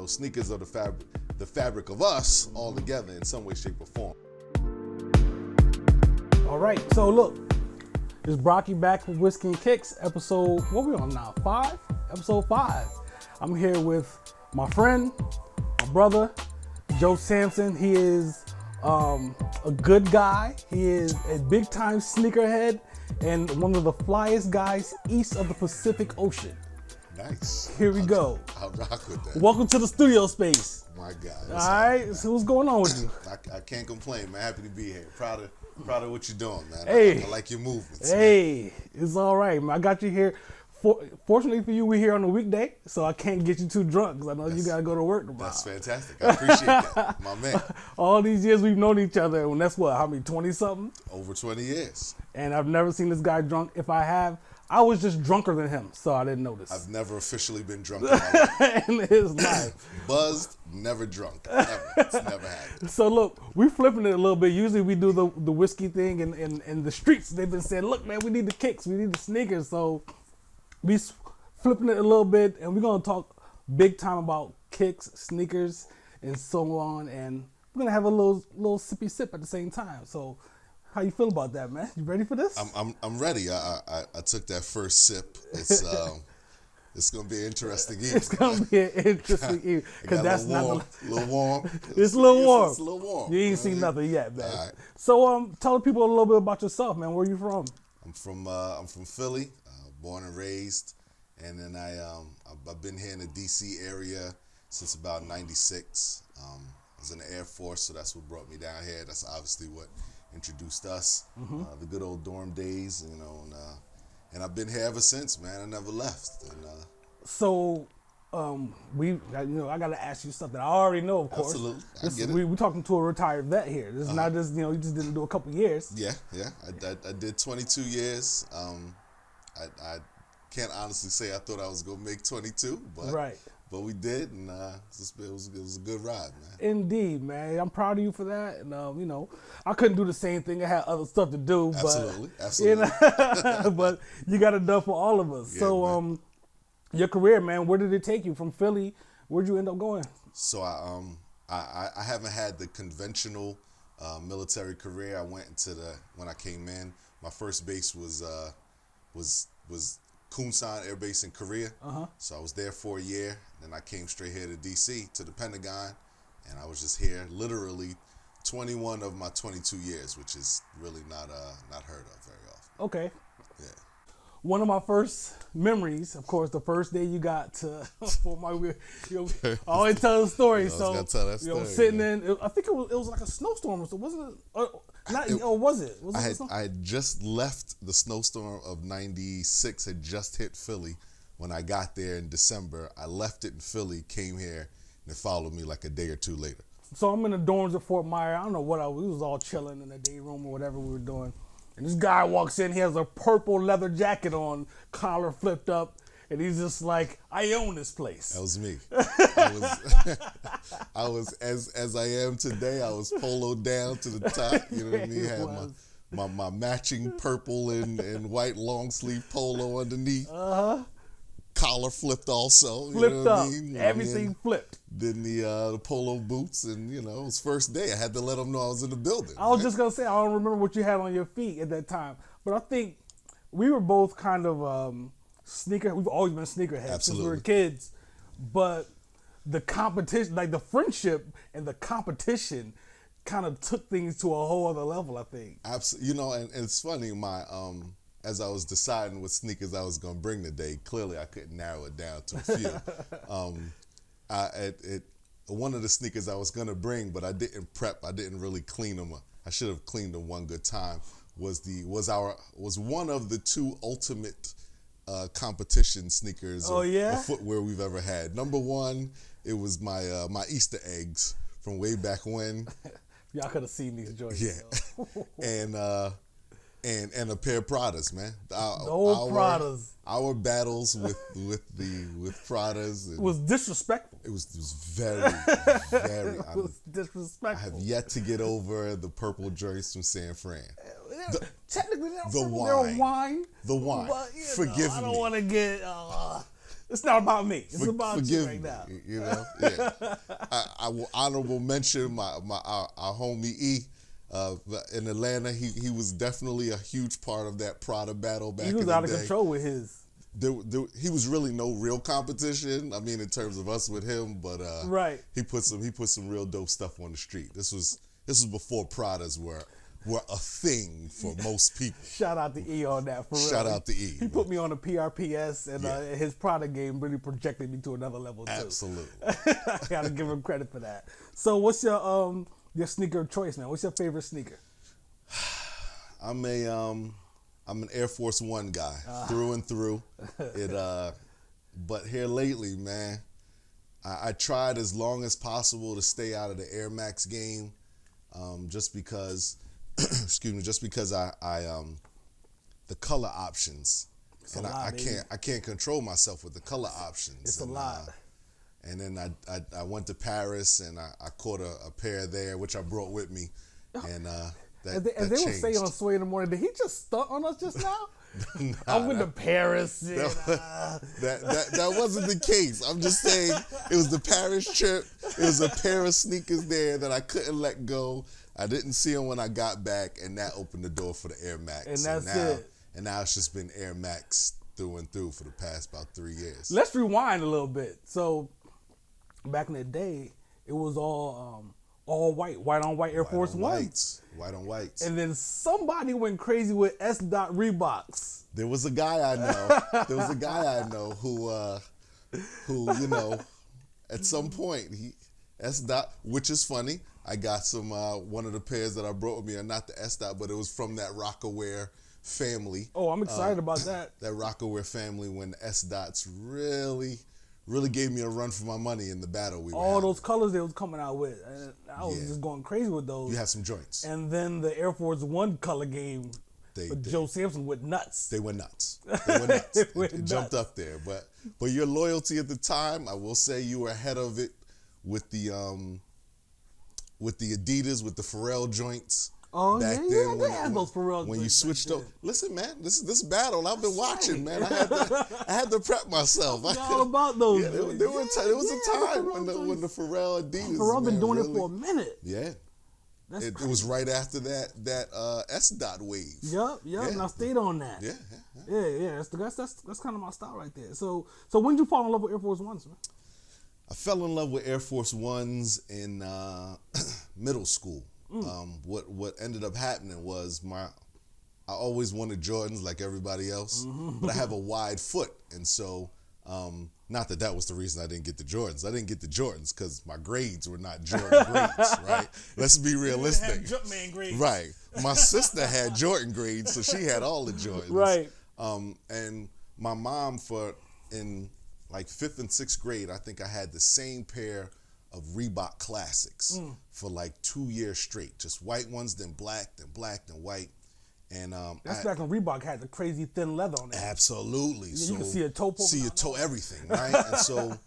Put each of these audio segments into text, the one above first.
sneakers are the fabric of us all together in some way, shape, or form. All right, so look, it's Brocky back with Whiskey and Kicks, episode, what we on now, 5? Episode 5. I'm here with my friend, my brother, Joe Sampson. He is a good guy. He is a big time sneakerhead and one of the flyest guys east of the Pacific Ocean. Nice. Here we go. I'll rock with that. Welcome to the studio space. My God. All right, so what's going on with you? I can't complain, man. Happy to be here. Proud of what you're doing, man. Hey. I like your movements. Hey, it's all right, man. I got you here. Fortunately for you, we're here on a weekday, so I can't get you too drunk because I know you got to go to work tomorrow. That's fantastic. I appreciate that, my man. All these years we've known each other, and that's what, how many, 20-something? Over 20 years. And I've never seen this guy drunk. If I have, I was just drunker than him, so I didn't notice. I've never officially been drunk in my life. In his life. Buzzed, never drunk. Never. It's never happened. So look, we're flipping it a little bit. Usually we do the whiskey thing in the streets. They've been saying, look, man, we need the kicks. We need the sneakers. So we flipping it a little bit, and we're going to talk big time about kicks, sneakers, and so on. And we're going to have a little sippy sip at the same time. So how you feel about that, man? You ready for this? I'm ready. I took that first sip. It's gonna be an interesting evening. It's gonna be an interesting evening because that's not a little warm. It's a little warm. It's a little warm. You ain't seen nothing yet, man. All right. So tell the people a little bit about yourself, man. Where you from? I'm from Philly, born and raised, and then I've been here in the DC area since about '96. I was in the Air Force, so that's what brought me down here. That's obviously what introduced us, the good old dorm days, and I've been here ever since, man. I never left. And, so, I got to ask you something. I already know, of course. Absolutely, I get it. We're talking to a retired vet here. This is not just, you just didn't do a couple years. Yeah. I did 22 years. I can't honestly say I thought I was gonna make 22, but right. But we did, and it was a good ride, man. Indeed, man. I'm proud of you for that. And I couldn't do the same thing. I had other stuff to do. Absolutely. But you got it done for all of us. Yeah, so, your career, man, where did it take you from Philly? Where'd you end up going? So I haven't had the conventional military career. I went when I came in. My first base was Kumsan Air Base in Korea. So I was there for a year. Then I came straight here to DC, to the Pentagon, and I was just here literally 21 of my 22 years, which is really not heard of very often. Okay. Yeah. One of my first memories, of course, the first day you got to, I always tell the story. Tell that story, sitting in, I think it was like a snowstorm, so wasn't it? Was it? I had just left the snowstorm of '96, had just hit Philly when I got there in December. I left it in Philly, came here, and it followed me like a day or two later. So I'm in the dorms at Fort Myer. I don't know what we was all chilling in the day room or whatever we were doing. And this guy walks in, he has a purple leather jacket on, collar flipped up, and he's just like, I own this place. That was me. I was as I am today. I was poloed down to the top. You know what I mean? Had my matching purple and white long sleeve polo underneath. Collar flipped also. Flipped you know up. What I mean? Everything flipped. Then the polo boots, and it was first day. I had to let them know I was in the building. I was just gonna say I don't remember what you had on your feet at that time, but I think we were both kind of sneaker. We've always been sneakerheads since we were kids, but the competition, like the friendship and the competition, kind of took things to a whole other level. I think. Absolutely. And it's funny. As I was deciding what sneakers I was going to bring today, clearly I couldn't narrow it down to a few. One of the sneakers I was going to bring, but I didn't prep. I didn't really clean them. I should have cleaned them one good time. Was one of the two ultimate competition sneakers or footwear we've ever had. Number one, it was my Easter eggs from way back when. Y'all could have seen these joints. Yeah, and a pair of Pradas, man. Pradas. Our battles with Pradas. It was disrespectful. It was very, very. It was disrespectful. I have yet to get over the purple joints from San Fran. Technically, the wine. The wine. But, Forgive me. I don't want to get. It's not about me. It's about you forgive right me, now. you know. Yeah, I will honorable mention our homie E. In Atlanta, he was definitely a huge part of that Prada battle back in the day. He was out of control with his. He was really no real competition. I mean, in terms of us with him, but right. He put some real dope stuff on the street. This was before Pradas were a thing for most people. Shout out to E on that, for real. Shout out to E. He put me on the PRPS, and his Prada game really projected me to another level too. Absolutely. I gotta give him credit for that. So, what's your sneaker of choice, man? What's your favorite sneaker? I'm an Air Force One guy through and through. But here lately, man, I tried as long as possible to stay out of the Air Max game, just because, just because I the color options, and I can't control myself with the color options. It's a lot. And then I went to Paris and I caught a pair there, which I brought with me, and As they would say on Sway in the Morning, did he just stunt on us just now? I went to Paris. And, that wasn't the case. I'm just saying it was the Paris trip. It was a pair of sneakers there that I couldn't let go. I didn't see them when I got back, and that opened the door for the Air Max. And that's it. And now it's just been Air Max through and through for the past about 3 years. Let's rewind a little bit. So back in the day, it was all white on white Air Force Ones. White on whites. And then somebody went crazy with S. Reeboks. There was a guy I know. Who at some point which is funny. I got some one of the pairs that I brought with me are not the S. but it was from that Rockaware family. Oh, I'm excited about that. That Rockaware family when the S. really gave me a run for my money in the battle we were All having. those colors they was coming out with. And I was just going crazy with those. You had some joints. And then the Air Force One color game with Joe Sampson went nuts. They went nuts. It jumped up there. But your loyalty at the time, I will say you were ahead of it with the Adidas, with the Pharrell joints. Oh, back then, they had those Pharrell. When you switched up, listen, man, this battle I've been watching, man. I had to prep myself. All about those. Yeah, there was a time when the Pharrell Adidas. Pharrell been doing it for a minute. Yeah, it was right after that S. wave. Yep, Yeah. and I stayed on that. Yeah. That's kind of my style right there. So when did you fall in love with Air Force Ones, man? I fell in love with Air Force Ones in middle school. What ended up happening was I always wanted Jordans like everybody else, but I have a wide foot, and so not that was the reason I didn't get the Jordans. I didn't get the Jordans because my grades were not Jordan grades, right? Let's be realistic. Jumpman grades. Right. My sister had Jordan grades, so she had all the Jordans. Right. And my mom in like 5th and 6th grade, I think I had the same pair of Reebok Classics for like 2 years straight. Just white ones, then black, then white. And that's back when Reebok had the crazy thin leather on it. Absolutely. Yeah, you can see a toe poking see your out toe, now. everything, right? And so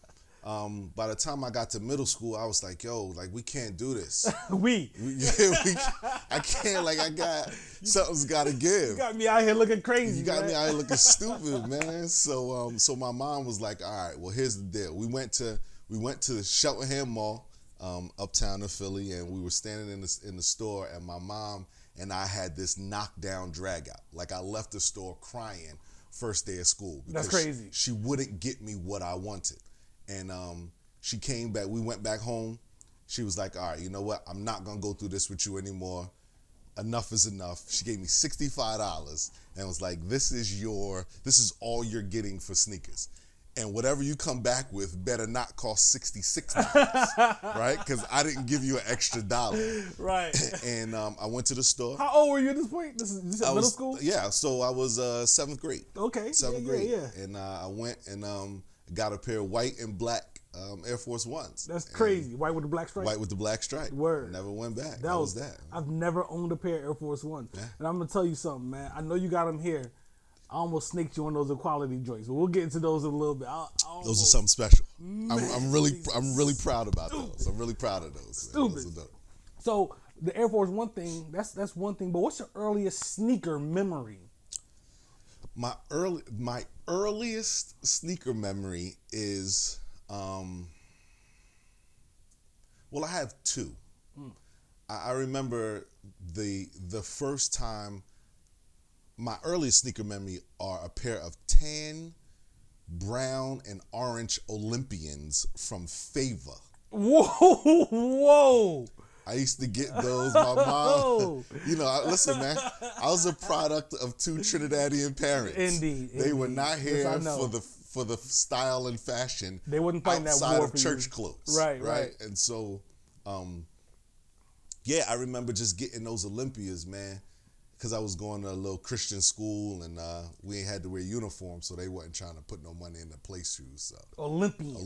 by the time I got to middle school, I was like, yo, like we can't do this. I can't, like something's gotta give. You got me out here looking crazy. You got me out here looking stupid, man. So my mom was like, all right, well, here's the deal. We went to the Cheltenham Mall, uptown in Philly, and we were standing in the store, and my mom and I had this knockdown drag out. Like I left the store crying first day of school. That's crazy. She wouldn't get me what I wanted. And she came back, we went back home. She was like, all right, you know what? I'm not gonna go through this with you anymore. Enough is enough. She gave me $65 and was like, this is all you're getting for sneakers. And whatever you come back with better not cost $66, right? Because I didn't give you an extra $1. Right. And I went to the store. How old were you at this point? This is middle school? Yeah, so I was 7th grade. Okay. 7th grade. Yeah. And I went and got a pair of white and black Air Force Ones. That's crazy. White with the black stripe? White with the black stripe. Word. Never went back. That was that. I've never owned a pair of Air Force Ones. Yeah. And I'm going to tell you something, man. I know you got them here. I almost snaked you on those equality joints, but we'll get into those in a little bit. Those are something special. Man, I'm really proud about those. I'm really proud of those. Stupid. Those are dope. So the Air Force One thing, that's one thing. But what's your earliest sneaker memory? My earliest sneaker memory is, well, I have two. I remember the first time. My earliest sneaker memory are a pair of tan, brown, and orange Olympians from Favor. Whoa! I used to get those. My mom, listen, man. I was a product of two Trinidadian parents. Indeed. They were not here Yes, for the style and fashion. They wasn't fighting that outside war of for church you. clothes. Right. And so, I remember just getting those Olympias, man. Because I was going to a little Christian school and we ain't had to wear uniforms, so they wasn't trying to put no money in the play shoes. So Olympians.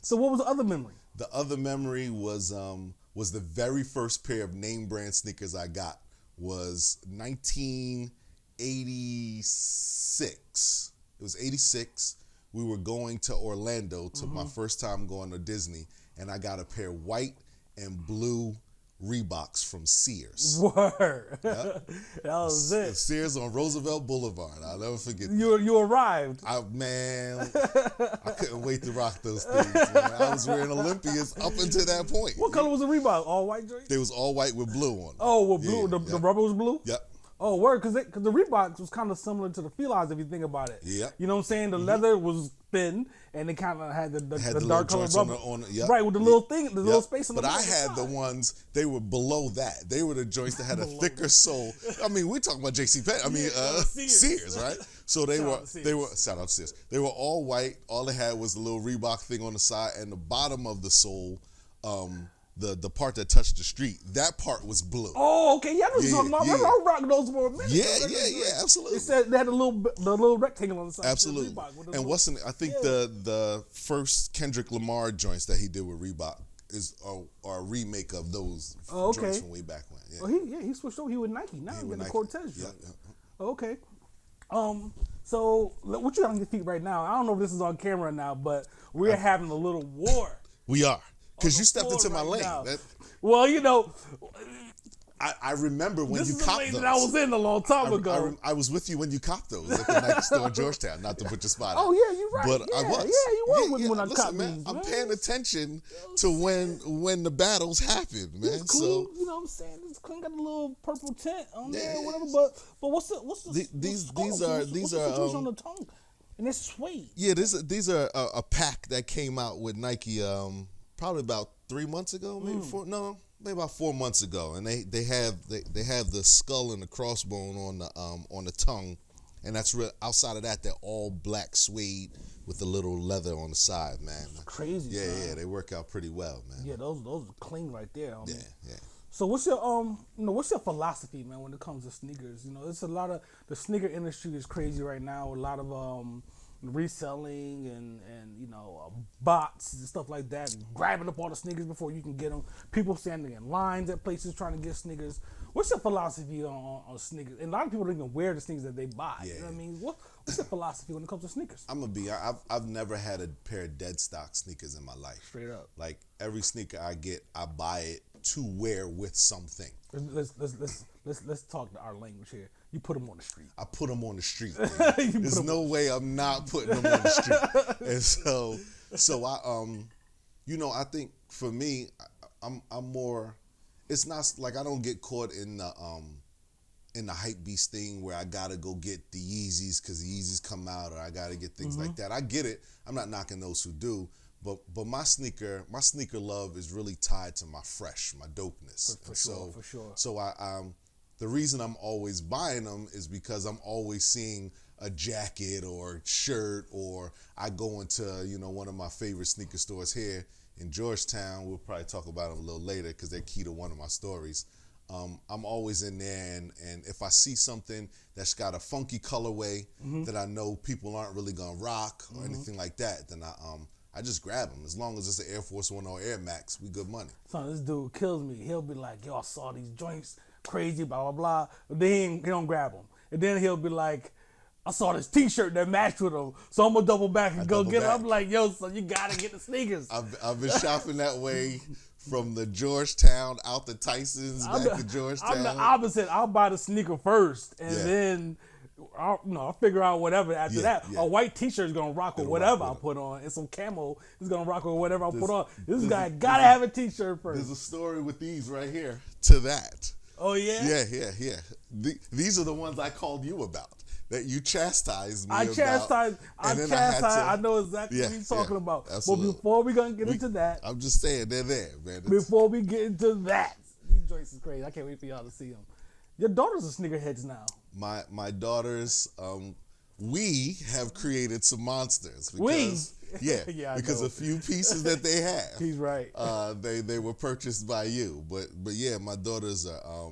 So what was the other memory? The other memory was the very first pair of name brand sneakers I got was 1986. It was 86. We were going to Orlando to my first time going to Disney, and I got a pair of white and blue Reeboks from Sears. Word. Yep. That was it. Sears on Roosevelt Boulevard. I'll never forget that. You arrived. I couldn't wait to rock those things, man. I was wearing Olympias up until that point. What color was the Reebok? All white joint? They was all white with blue on them. Oh, with blue. The rubber was blue? Yep. Oh, word, because the Reeboks was kind of similar to the Felines if you think about it. Yep. You know what I'm saying? The leather was thin, and it kind of had the dark color rubber. Right, with the little thing, the little space on the But I had the ones, they were below that. They were the joints that had a thicker sole. I mean, we're talking about J.C. Penney. Sears, right? So they were, shout out to Sears. They were all white. All they had was a little Reebok thing on the side, and the bottom of the sole, the part that touched the street, that part was blue. Oh, okay. Yeah, I was talking about. I was rocking those for a minute. Yeah, absolutely. It said they had the little rectangle on the side. Absolutely. And I think the first Kendrick Lamar joints that he did with Reebok is a remake of those joints from way back when. Yeah. Oh, he switched over. He with Nike. Now he's with the Cortez joint. Yeah. Okay. So what you got on your feet right now? I don't know if this is on camera now, but we're having a little war. We are. Because you stepped into my lane. Well, you know, I remember when you copped those. That I was in a long time ago. I was with you when you copped those at the Nike store in Georgetown. Not to put your spot out. Oh yeah, you're right. But I was. Yeah, you were with me when I copped man, these. I'm paying attention to when the battles happen, man. It's clean, so you know what I'm saying? It's clean, got a little purple tint on there, or whatever. But what's the these are on the tongue, and it's suede. Yeah, these are a pack that came out with Nike probably about 3 months ago, maybe maybe about 4 months ago, and they have the skull and the crossbone on the tongue, and that's real. Outside of that, they're all black suede with a little leather on the side, man. Crazy. Yeah, they work out pretty well, man. Yeah, those are clean right there. Yeah. So what's your philosophy, man, when it comes to sneakers? You know, there's a lot of the sneaker industry is crazy right now. A lot of reselling and bots and stuff like that, and grabbing up all the sneakers before you can get them. People standing in lines at places trying to get sneakers. What's your philosophy on sneakers? And a lot of people don't even wear the sneakers that they buy. Yeah. You know what I mean? What's your philosophy when it comes to sneakers? I've never had a pair of dead stock sneakers in my life. Straight up. Like every sneaker I get, I buy it to wear with something. Let's talk our language here. You put them on the street. I put them on the street. There's no way I'm not putting them on the street. And so I, I think for me, I'm more. It's not like I don't get caught in the hype beast thing where I gotta go get the Yeezys because the Yeezys come out, or I gotta get things like that. I get it. I'm not knocking those who do. But my sneaker love is really tied to my fresh, my dopeness. For sure. So the reason I'm always buying them is because I'm always seeing a jacket or shirt, or I go into one of my favorite sneaker stores here in Georgetown. We'll probably talk about them a little later because they're key to one of my stories. I'm always in there, and if I see something that's got a funky colorway that I know people aren't really gonna rock or anything like that, then I just grab them. As long as it's an Air Force One or Air Max, we good money. Son, this dude kills me. He'll be like, yo, I saw these joints, crazy, blah, blah, blah. But then he don't grab them. And then he'll be like, I saw this T-shirt that matched with them, so I'm going to double back and go get it. I'm like, yo, son, you got to get the sneakers. I've been shopping that way from the Georgetown out to Tyson's, back to Georgetown. I'm the opposite. I'll buy the sneaker first, and then I'll figure out whatever after that. Yeah. A white T-shirt is gonna rock with whatever I put on, and some camo is gonna rock with whatever I put on. This guy gotta have a T-shirt first. There's a story with these right here to that. Oh yeah. Yeah. These are the ones I called you about that you chastised me about. I know exactly what you're talking about. Absolutely. But before we gonna get into that, I'm just saying they're there, man. Before we get into that, these joints is crazy. I can't wait for y'all to see them. Your daughters are sneakerheads now. My daughters, we have created some monsters. Because, yeah, because a few pieces that they have. He's right. They were purchased by you, but yeah, my daughters are,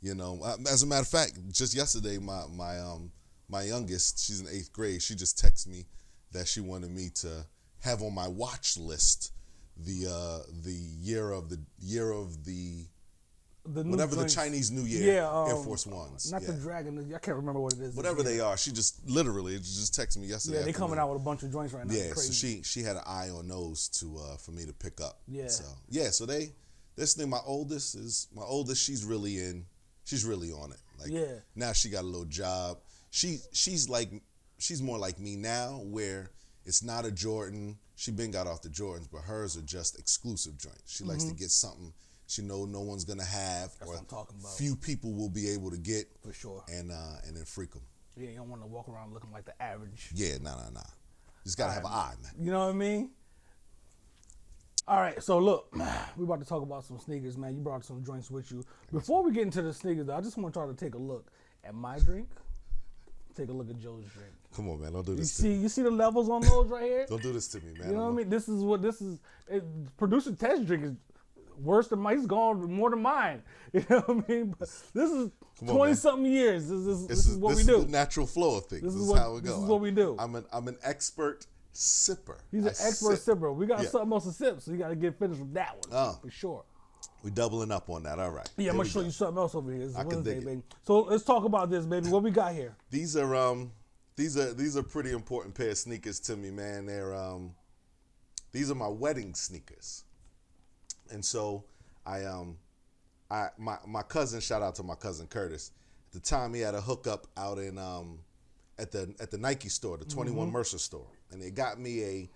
as a matter of fact, just yesterday, my youngest, she's in 8th grade. She just texted me that she wanted me to have on my watch list the year of the whatever the Chinese New Year Air Force Ones. Not the Dragon. I can't remember what it is. Whatever they are, she just texted me yesterday. Yeah, they coming out with a bunch of joints right now. Yeah, so she had an eye on those for me to pick up. Yeah. So this thing. My oldest, she's really on it. Like now she got a little job. She's more like me now, where it's not a Jordan. She been got off the Jordans, but hers are just exclusive joints. She likes to get something she know no one's gonna have, That's or what I'm talking about. Few people will be able to get for sure, and then freak them. Yeah, you don't want to walk around looking like the average. Yeah, nah. Just gotta have an eye, man. You know what I mean? All right, so look, we about to talk about some sneakers, man. You brought some joints with you. Before we get into the sneakers, though, I just want y'all to take a look at my drink. Take a look at Joe's drink. Come on, man, don't do this. You see the levels on those right here? Don't do this to me, man. You know what I mean? This is. Producer Ted's drink is worse than mine. He's gone more than mine. You know what I mean? But this is 20-something years. This is what we do. This is the natural flow of things. This is how it goes. This is what we do. I'm an expert sipper. He's an expert sipper. We got something else to sip, so you got to get finished with that one for sure. We doubling up on that. All right. Yeah, I'm gonna show you something else over here. It's Wednesday, baby. So let's talk about this, baby. What we got here? These are pretty important pair of sneakers to me, man. These are my wedding sneakers. And so my cousin, shout out to my cousin Curtis. At the time, he had a hookup out in at the Nike store, the 21 Mercer store, and they got me a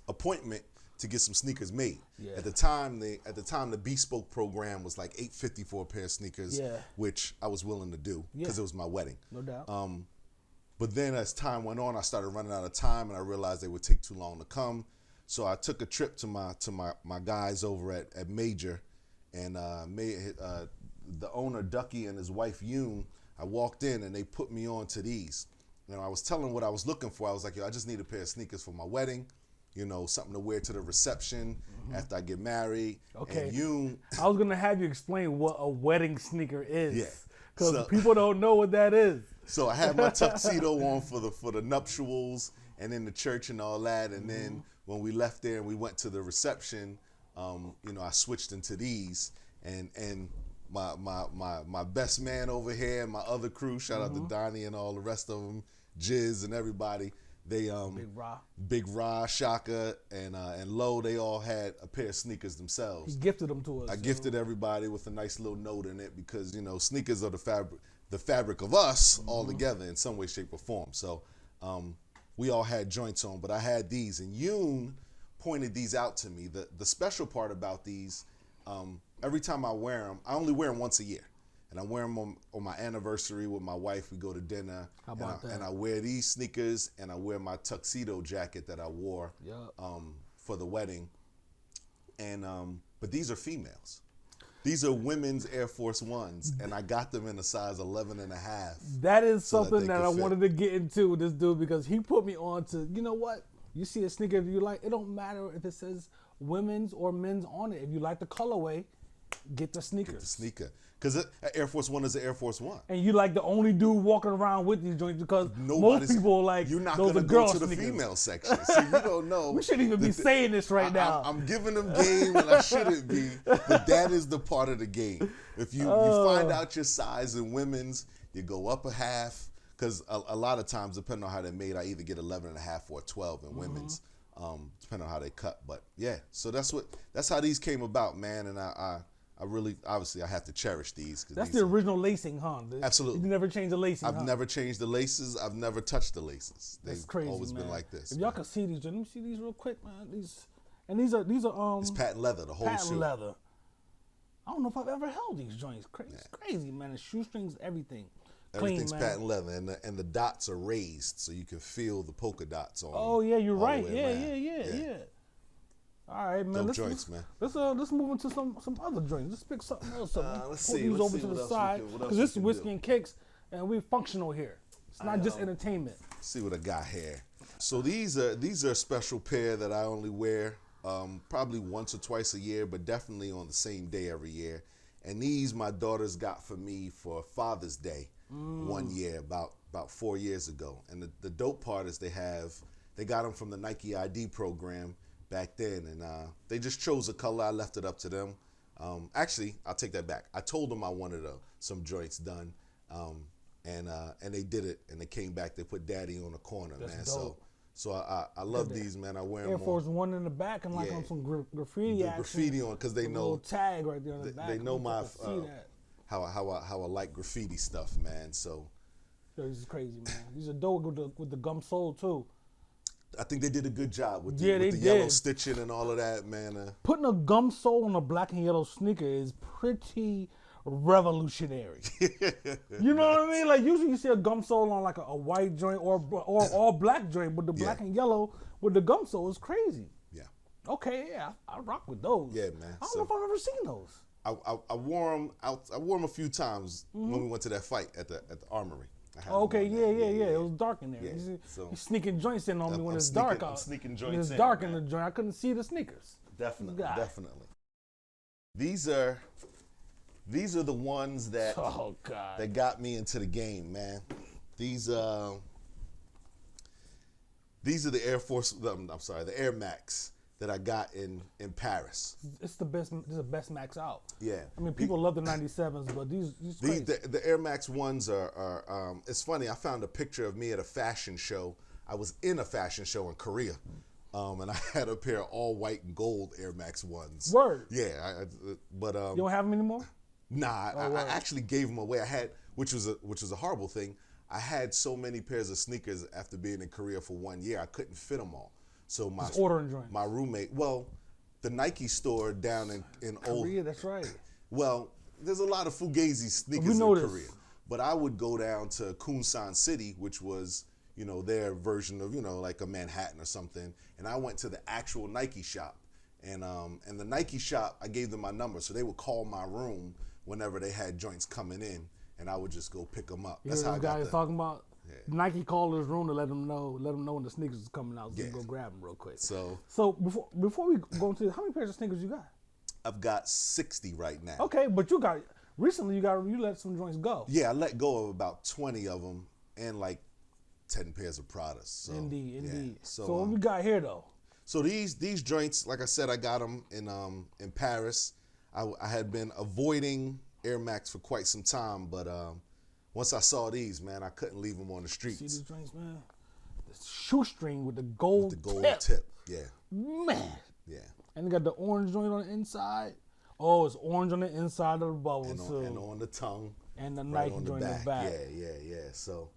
appointment to get some sneakers made. Yeah. At the time, the bespoke program was like $850 for a pair of sneakers, which I was willing to do because it was my wedding. No doubt. But then as time went on, I started running out of time, and I realized they would take too long to come. So I took a trip to my guys over at Major, and the owner Ducky and his wife Yoon. I walked in and they put me on to these. And I was telling what I was looking for. I was like, yo, I just need a pair of sneakers for my wedding. You know, something to wear to the reception after I get married. Okay. And Yoon, I was gonna have you explain what a wedding sneaker is. Yeah. Because people don't know what that is. So I had my tuxedo on for the nuptials and in the church and all that. And then when we left there and we went to the reception, I switched into these, and my best man over here, my other crew, shout out to Donnie and all the rest of them, Jizz and everybody. They Big Ra, Shaka, and Low, they all had a pair of sneakers themselves. He gifted them to us. I gifted everybody with a nice little note in it because sneakers are the fabric of us all together in some way, shape, or form. So we all had joints on, but I had these, and Yoon pointed these out to me. The special part about these, every time I wear them, I only wear them once a year. And I wear them on my anniversary with my wife. We go to dinner. How about that? And I wear these sneakers, and I wear my tuxedo jacket that I wore for the wedding. And but these are females. These are women's Air Force Ones, and I got them in a size 11 and a half. That is something that I wanted to get into with this dude, because he put me on to, you know what? You see a sneaker, if you like, it don't matter if it says women's or men's on it. If you like the colorway, get the sneakers. Get the sneaker. Because Air Force One is an Air Force One. And you like the only dude walking around with these joints, because most people are like, you're not those going are to go girl to the sneakers. Female section. So you don't know. We shouldn't even be saying this right now. I'm giving them game when I shouldn't be. But that is the part of the game. If you find out your size in women's, you go up a half. Because a lot of times, depending on how they're made, I either get 11 and a half or 12 in women's, depending on how they cut. But yeah, so that's how these came about, man. And I obviously I have to cherish these. That's the original lacing, huh? Absolutely. You never changed the lacing, I've never changed the laces. I've never touched the laces. That's crazy, always man. been like this. If y'all can see these, let me see these real quick, man. These are It's patent leather, the whole patent shoe. leather. I don't know if I've ever held these joints. It's crazy, man. The shoestrings, everything. Everything's Clean, man. patent leather, and the dots are raised, so you can feel the polka dots on. Oh yeah, you're all the right. way Yeah. around. All right, man. Dope joints, man. Let's move into some other joints. Let's pick something else up. Let's Put see. these Let's over see to what the else we side can- what else because we this is can whiskey do. and kicks, and we're functional here. It's not just entertainment. See what I got here. So these are a special pair that I only wear probably once or twice a year, but definitely on the same day every year. And these my daughters got for me for Father's Day one year, about 4 years ago. And the dope part is they got them from the Nike ID program back then, and they just chose a color. I left it up to them. Actually, I'll take that back. I told them I wanted some joints done, and they did it. And they came back. They put Daddy on the corner, That's man. dope. So I love these, man. I wear Air them Force One in the back and like Yeah. on some graffiti the action. graffiti on because they A know little tag right there on the back. they know my see that. how I like graffiti stuff, man. So Yo, this is crazy, man. These are dope with the gum sole too. I think they did a good job with Yeah, the they yellow did. stitching and all of that, man. Putting a gum sole on a black and yellow sneaker is pretty revolutionary. You know what I mean? Like usually you see a gum sole on like a white joint or all black joint, but the black and yellow with the gum sole is crazy. Yeah. Okay, yeah, I rock with those. Yeah, man. I don't know if I've ever seen those. I wore them out. I wore them a few times when we went to that fight at the Armory. I had 'em Okay, on there. yeah. It was dark in there. Yeah, You so- sneaking joints in on me when I'm it's sneaking- dark I'm out. sneaking When joints it's in, dark in man. the joint, I couldn't see the sneakers. Definitely, God. definitely. These are the ones that Oh God. that got me into the game, man. These are the Air Force. I'm sorry, the Air Max that I got in Paris. It's the best. This is the best Max out. Yeah. I mean, people love the 97s, but these crazy. The Air Max ones are it's funny. I found a picture of me at a fashion show. I was in a fashion show in Korea, and I had a pair of all white and gold Air Max ones. Word. Yeah, but You don't have them anymore? nah, I word. actually gave them away. I had, which was a horrible thing. I had so many pairs of sneakers after being in Korea for 1 year, I couldn't fit them all. So Just ordering joints. my roommate, well, the Nike store down in old. Korea, that's right. Well, there's a lot of Fugazi sneakers We in know this. Korea, but I would go down to Kunsan City, which was their version of like a Manhattan or something, and I went to the actual Nike shop, and the Nike shop, I gave them my number, so they would call my room whenever they had joints coming in, and I would just go pick them up. You That's know how I this got guy is the. talking about? Nike called his room to let them know when the sneakers is coming out, so you Yeah. can go grab them real quick. So So before we go into how many pairs of sneakers you got? I've got 60 right now. Okay, but you let some joints go. Yeah, I let go of about 20 of them and like 10 pairs of Pradas. So, Indeed. yeah. So what we got here though? So these joints, like I said, I got them in Paris. I had been avoiding Air Max for quite some time, but once I saw these, man, I couldn't leave them on the See these streets. joints, man? The shoestring with the gold, The gold tip. tip, yeah, Man. yeah, And they got the orange joint on the inside. Oh, it's orange on the inside of the bubble and too. on the tongue, And the right Nike on joint in the back. Yeah. So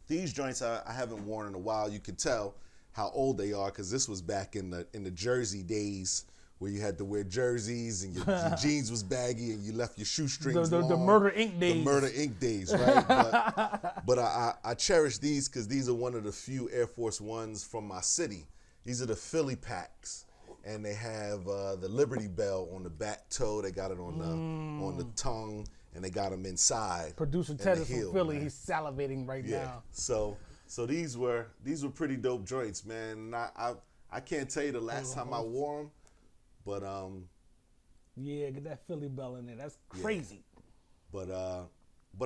these joints I haven't worn in a while. You can tell how old they are because this was back in the jersey days, where you had to wear jerseys and your jeans was baggy and you left your shoestrings The long. Murder Inc. days. The Murder Inc. days, right? but I cherish these because these are one of the few Air Force Ones from my city. These are the Philly packs, and they have the Liberty Bell on the back toe. They got it on the tongue, and they got them inside. Producer and Ted the is from heel, Philly. man. He's salivating right Yeah. now. So these were pretty dope joints, man. And I can't tell you the last time I wore them. But Yeah, get that Philly bell in there. That's crazy. but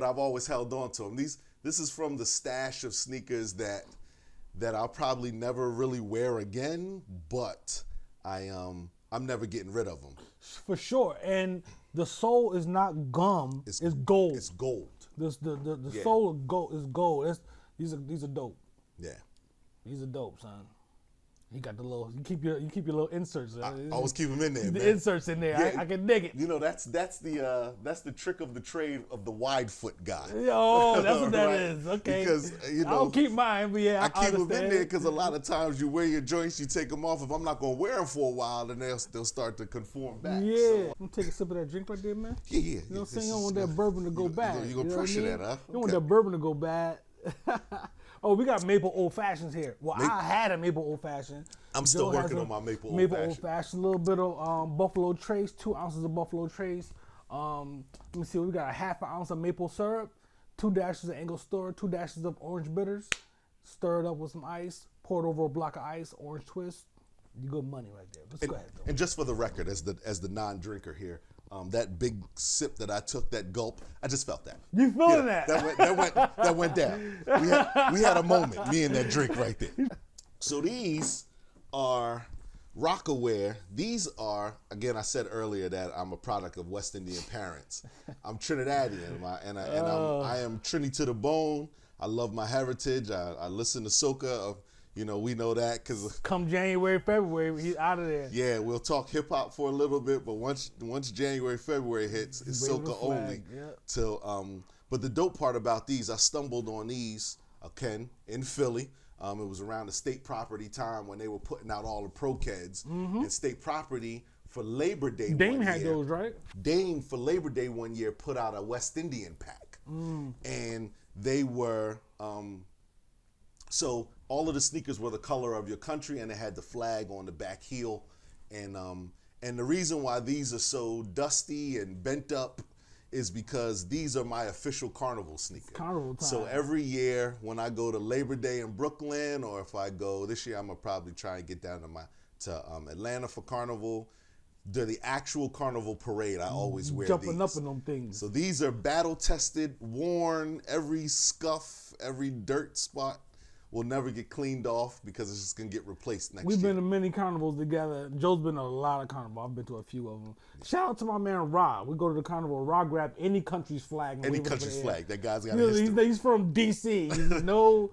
I've always held on to them. This is from the stash of sneakers that I'll probably never really wear again. But I'm never getting rid of them. For sure. And the sole is not gum. It's gold. It's gold. The Yeah. sole is gold. These are dope. Yeah. These are dope, son. You got the little. You keep your little inserts. I always keep them in there, the man. inserts in there. Yeah. I can dig it. You know, that's the trick of the trade of the wide foot guy. Oh, that's what that Right? is. Okay. Because I don't keep mine, but yeah, I keep them in understand. there because a lot of times you wear your joints, you take them off. If I'm not gonna wear them for a while, then they'll start to conform back. Yeah. So, I'm gonna take a sip of that drink right there, man. yeah. You know what I'm saying? You don't want that bourbon to go bad. You gonna know what I pressure mean? that, huh? You don't want that bourbon to go bad. Oh, we got maple old fashions here. Well, I had a maple old fashioned. I'm still working on my maple old fashioned. A little bit of Buffalo Trace, 2 ounces of Buffalo Trace. Let me see. We got a half an ounce of maple syrup, 2 dashes of Angostura, 2 dashes of orange bitters. Stir it up with some ice. Pour it over a block of ice. Orange twist. You good money right there. Let's go ahead. Though. And just for the record, as the non-drinker here, that big sip that I took, that gulp, I just felt that. You feeling that? That went down. We had a moment, me and that drink right there. So these are Rockaware. These are, again, I said earlier that I'm a product of West Indian parents. I'm Trinidadian, I am Trini to the bone. I love my heritage. I listen to soca. You know, we know that because come January, February, he's out of there. Yeah, we'll talk hip hop for a little bit, but once January, February hits, it's soca only. Yep. Till but the dope part about these, I stumbled on these, Ken, in Philly. It was around the state property time when they were putting out all the pro kids. And state property for Labor Day. Dame had those, right? Dame for Labor Day one year put out a West Indian pack, and they were. So all of the sneakers were the color of your country, and it had the flag on the back heel. And the reason why these are so dusty and bent up is because these are my official Carnival sneakers. Carnival time. So every year when I go to Labor Day in Brooklyn, or if I go this year, I'm gonna probably try and get down to Atlanta for Carnival. The actual Carnival parade, I always wear Jumping these. up in them things. So these are battle tested, worn, every scuff, every dirt spot will never get cleaned off because it's just gonna get replaced next year. We've been to many carnivals together. Joe's been to a lot of carnivals. I've been to a few of them. Shout out to my man Rod. We go to the carnival. Rod grab any country's flag. And Any wave it country's over the air. flag. That guy's got a history. He's from DC. He's no.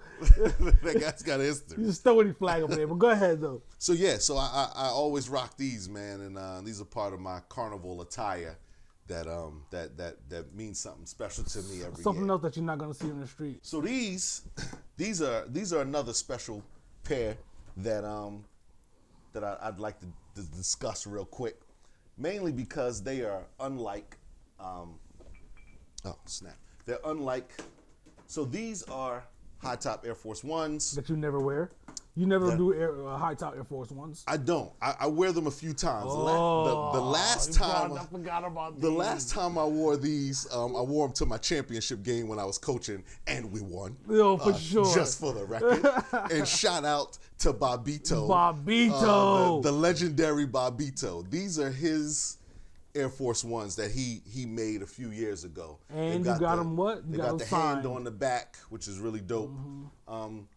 That guy's got a history. You just throw any flag over there. But go ahead though. So yeah, so I always rock these, man, and these are part of my carnival attire that means something special to me every Something year. else that you're not gonna see in the street. So these are another special pair that I'd like to discuss real quick, mainly because they are unlike. Oh snap! They're unlike. So these are high top Air Force Ones That you never wear. You never do high top Air Force Ones. I don't. I wear them a few times. Oh, the last time I forgot about the these. last time I wore these, I wore them to my championship game when I was coaching, and we won. Yo, for sure. Just for the record. And shout out to Bobito. Bobito. The legendary Bobito. These are his Air Force Ones that he made a few years ago. And you got them what? You They got got them the signed. hand on the back, which is really dope.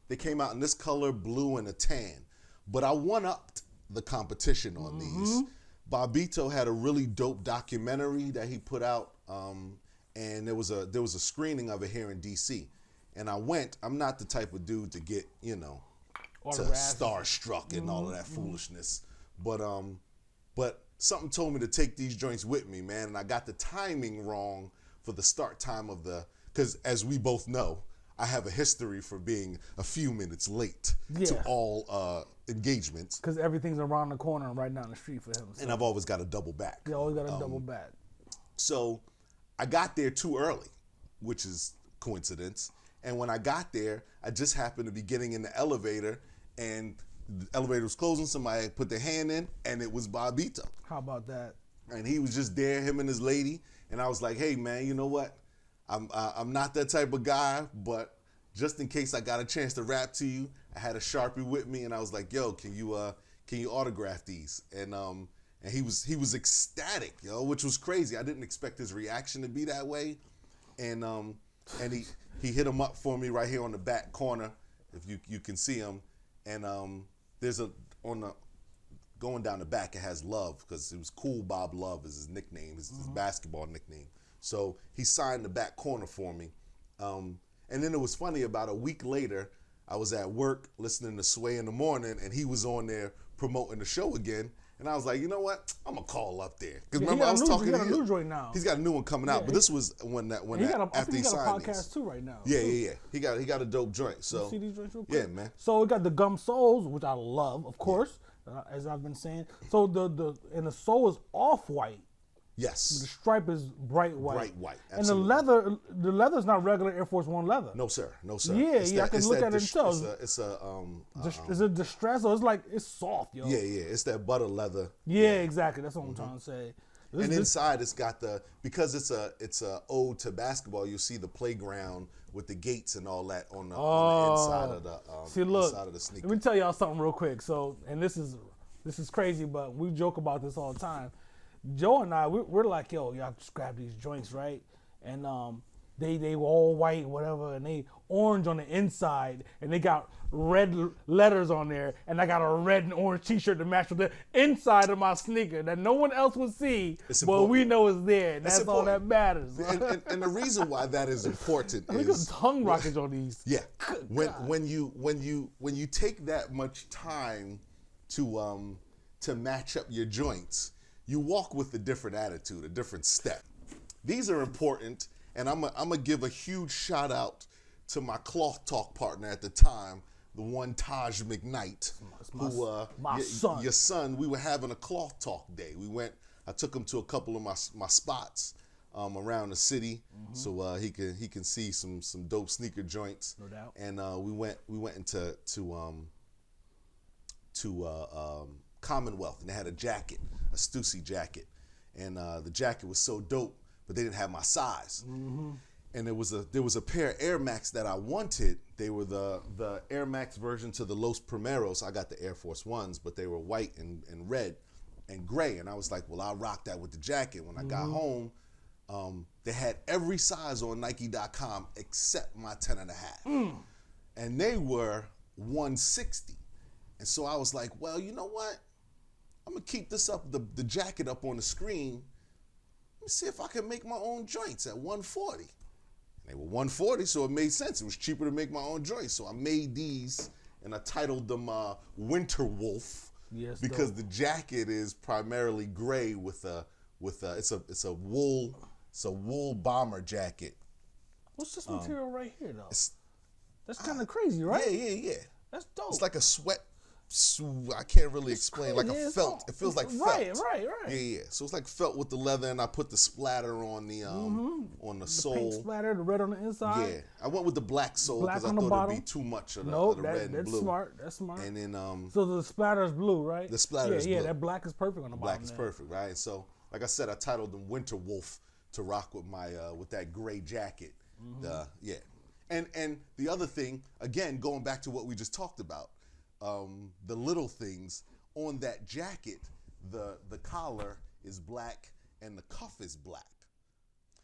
They came out in this color, blue and a tan. But I one-upped the competition on these. Bobito had a really dope documentary that he put out, and there was a screening of it here in DC. And I went. I'm not the type of dude to get, to starstruck and all of that foolishness. But something told me to take these joints with me, man, and I got the timing wrong for the start time of because as we both know, I have a history for being a few minutes late to all engagements. Because everything's around the corner and right down the street for him. So. And I've always got a double back. You always got a double back. So I got there too early, which is coincidence. And when I got there, I just happened to be getting in the elevator, and the elevator was closing. Somebody put their hand in, and it was Bobito. How about that? And he was just there, him and his lady. And I was like, hey, man, you know what? I'm not that type of guy, but just in case I got a chance to rap to you, I had a Sharpie with me, and I was like, yo, can you autograph these? And he was ecstatic, which was crazy. I didn't expect his reaction to be that way. And he hit him up for me right here on the back corner, if you can see him. And there's going down the back, it has Love, because it was Cool Bob Love is his nickname, his basketball nickname. So he signed the back corner for me. And then it was funny, about a week later, I was at work listening to Sway in the morning, and he was on there promoting the show again. And I was like, you know what? I'm gonna call up there because remember I was talking. He got a new joint now. He's got a new one coming out, but this was after he signed I think he got a podcast too right now. Yeah. He got a dope joint. So see these joints real quick? Yeah, man. So we got the gum soles, which I love, of course, as I've been saying. So the sole is off white. Yes. The stripe is bright white. Bright white. Absolutely. And the leather is not regular Air Force One leather. No, sir. Yeah, I can look at it and tell. It's a distress, or it's soft, yo. Yeah. It's that butter leather. Yeah, exactly. That's what I'm trying to say. Inside it's got because it's a ode to basketball. You see the playground with the gates and all that on the inside of the inside of the sneaker. Let me tell y'all something real quick. So, and this is crazy, but we joke about this all the time. Joe and I, we're like, yo, y'all just grab these joints, right? And they were all white, whatever, and they orange on the inside, and they got red letters on there, and I got a red and orange T-shirt to match with the inside of my sneaker that no one else would see, but we know it's there. And that's all that matters. And the reason why that is important is look at the tongue rockets on these. Yeah, when you take that much time to match up your joints, you walk with a different attitude, a different step. These are important, and I'm gonna give a huge shout out to my cloth talk partner at the time, the one Taj McKnight, my son. Your son. We were having a cloth talk day. I took him to a couple of my spots around the city, so he can see some dope sneaker joints. No doubt. And we went into Commonwealth, and they had a jacket, a Stussy jacket, and the jacket was so dope, but they didn't have my size. And there was a pair of Air Max that I wanted. They were the Air Max version to the Los Primeros. I got the Air Force Ones, but they were white and red and gray. And I was like, well, I'll rock that with the jacket. When I got home, they had every size on Nike.com except my 10.5. And they were 160. And so I was like, well, you know what? I'm gonna keep this up, the jacket up on the screen. Let me see if I can make my own joints at 140. They were 140, so it made sense. It was cheaper to make my own joints. So I made these, and I titled them Winter Wolf, because the jacket is primarily gray with a it's a wool bomber jacket. What's this material right here though? That's kind of crazy, right? Yeah. That's dope. It's like a sweat. I can't really explain. Like a felt. It feels like felt. Right. Yeah. So it's like felt with the leather, and I put the splatter on the sole. Paint splatter, the red on the inside. Yeah, I went with the black sole because I thought it'd be too much of the red and blue. That's smart. And then so the splatter is blue, right? The splatter is blue. Yeah, that black is perfect on the bottom. Black is perfect, right? So like I said, I titled them Winter Wolf to rock with my with that gray jacket. And the other thing, again, going back to what we just talked about. The little things on that jacket, the collar is black and the cuff is black.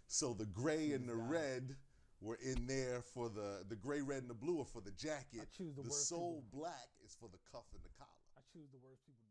So the gray and the red were in there for the gray, red, and the blue are for the jacket. The sole black is for the cuff and the collar. I choose the worst people.